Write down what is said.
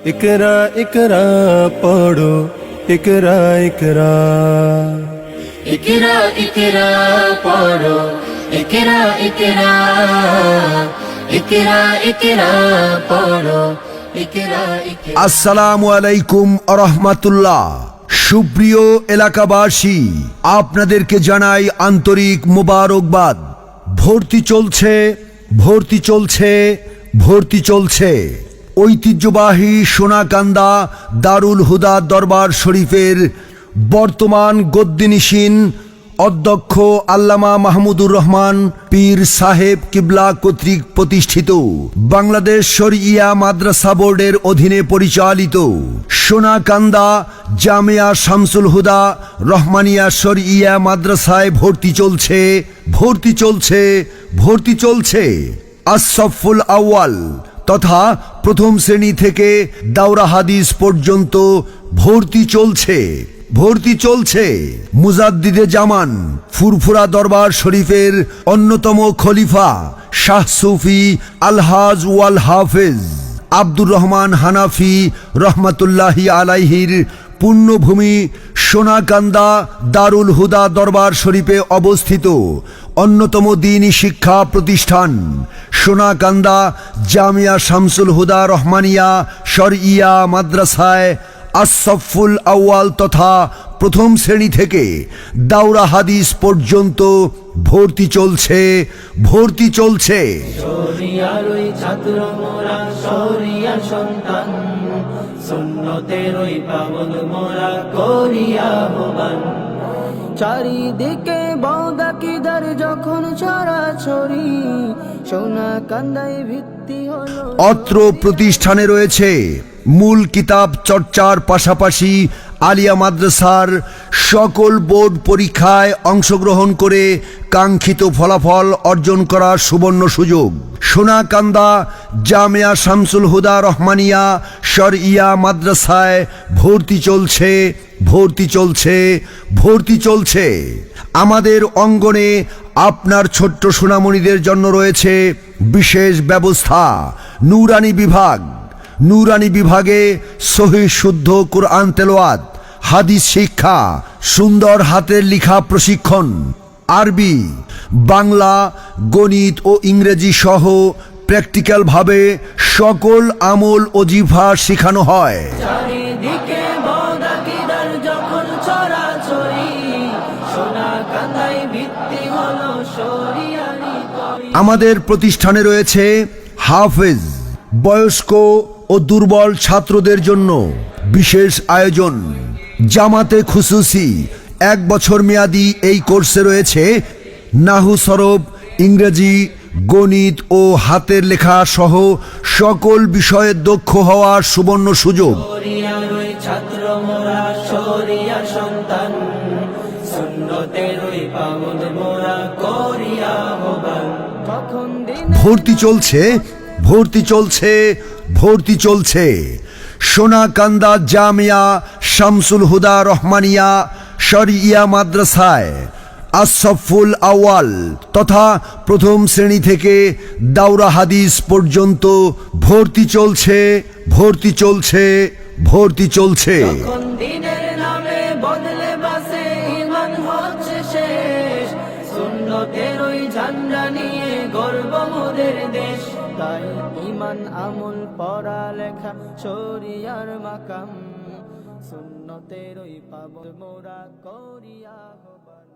इकरा इकरा पढ़ो इकरा इकरा इकरा इकरा पढ़ो इकरा इकरा इकरा इकरा पढ़ो इकरा इकरा। আসসালামু আলাইকুম ওয়া রাহমাতুল্লাহ। সুপ্রিয় এলাকাবাসী, আপনাদেরকে জানাই আন্তরিক মোবারকবাদ। ভর্তি চলছে ভর্তি চলছে ভর্তি চলছে। ঐতিহ্যবাহী সোনাকান্দা দারুল হুদা দরবার শরীফের বর্তমান গদ্দিনিশীন অধ্যক্ষ আল্লামা মাহমুদুর রহমান পীর সাহেব কিবলা কর্তৃক প্রতিষ্ঠিত বাংলাদেশ শরঈয়া মাদ্রাসা বোর্ডের অধীনে পরিচালিত সোনাকান্দা জামিয়া শামসুল হুদা রহমানিয়া শরঈয়া মাদ্রাসায় ভর্তি চলছে ভর্তি চলছে ভর্তি চলছে। আস-সফুল আউয়াল তথা প্রথম শ্রেণী থেকে দাওরা হাদিস পর্যন্ত ভর্তি চলছে ভর্তি চলছে। মুজাদ্দিদে জামান ফুরফুরা দরবার শরীফের অন্যতম খলিফা শাহ সুফি আলহাজ ওয়াল হাফেজ আব্দুর রহমান হানাফি রহমাতুল্লাহি আলাইহির পুণ্যভূমি সোনাকান্দা দারুল হুদা দরবার শরীফে অবস্থিত অন্যতম দ্বীনি শিক্ষা প্রতিষ্ঠান সোনাকান্দা জামিয়া শামসুল হুদা রহমানিয়া শরঈয়া মাদ্রাসায় আস-সফুল আউয়াল তথা প্রথম শ্রেণী থেকে দাওরা হাদিস পর্যন্ত ভর্তি চলছে ভর্তি চলছে। শরিয়ার ওই ছাত্র মোরা শরিয়ার সন্তান, সুন্নতের ওই পাবন মোরা করিয়া আহ্বান। চারিদিকে বদাকিদার যখন ছড়াছড়ি, সোনাকান্দায় ভিত্তি হলো। অত্র প্রতিষ্ঠানে রয়েছে মূল কিতাব চর্চার পাশাপাশি আলিয়া মাদ্রাসার সকল বোর্ড পরীক্ষায় অংশগ্রহণ করে কাঙ্ক্ষিত ফলাফল অর্জন করার সুবর্ণ সুযোগ। সোনাকান্দা জামিয়া শামসুল হুদা রহমানিয়া শরঈয়া মাদ্রাসায় ভর্তি চলছে ভর্তি চলছে ভর্তি চলছে। আমাদের অঙ্গনে আপনার ছোট্ট সোনামণিদের জন্য রয়েছে বিশেষ ব্যবস্থা। নুরানি বিভাগে সহিহ শুদ্ধ কুরআন তেলাওয়াত, হাদিস শিক্ষা, সুন্দর হাতের লেখা প্রশিক্ষণ, আরবি, বাংলা, গণিত ও ইংরেজি সহ প্র্যাকটিক্যাল ভাবে সকল আমল ওজিফা শেখানো হয়। চারিদিকে বদাকিদার যখন ছড়াছড়ি, সোনাকান্দায় ভিত্তি হলো শরিয়ারি তরি। আমাদের প্রতিষ্ঠানে রয়েছে হাফেজ, বয়স্ক ও দুর্বল ছাত্রদের জন্য বিশেষ আয়োজন। জামাতে খুসুসি 1 বছর মেয়াদী এই কোর্সে রয়েছে নাহু সরব, ইংরেজি, গণিত ও হাতের লেখা সহ সকল বিষয়ে দক্ষ হওয়ার সুবর্ণ সুযোগ। শরিয়ার ওই ছাত্র মোরা শরিয়ার সন্তান, সুন্নতের ওই পাবন মোরা করিয়া আহ্বান। তখন দিন ভর্তি চলছে ভর্তি চলছে ভর্তি চলছে। সোনাকান্দা জামিয়া শামসুল হুদা রহমানিয়া শরঈয়া মাদ্রাসায় আস-সফুল আউয়াল তথা প্রথম শ্রেণী থেকে দাওরা হাদিস পর্যন্ত ভর্তি চলছে ভর্তি চলছে ভর্তি চলছে। তখন দিনের নামে বদলে বাসে ঈমান হচ্ছে শেষ, সুন্নতের ওই ঝান্ডা নিয়ে গর্ব মোদের দেশ। তাই ঈমান আমল পড়ালেখা শরিয়ার মাকাম, সুন্নতের ওই পাবন মোরা করিয়া আহ্বান।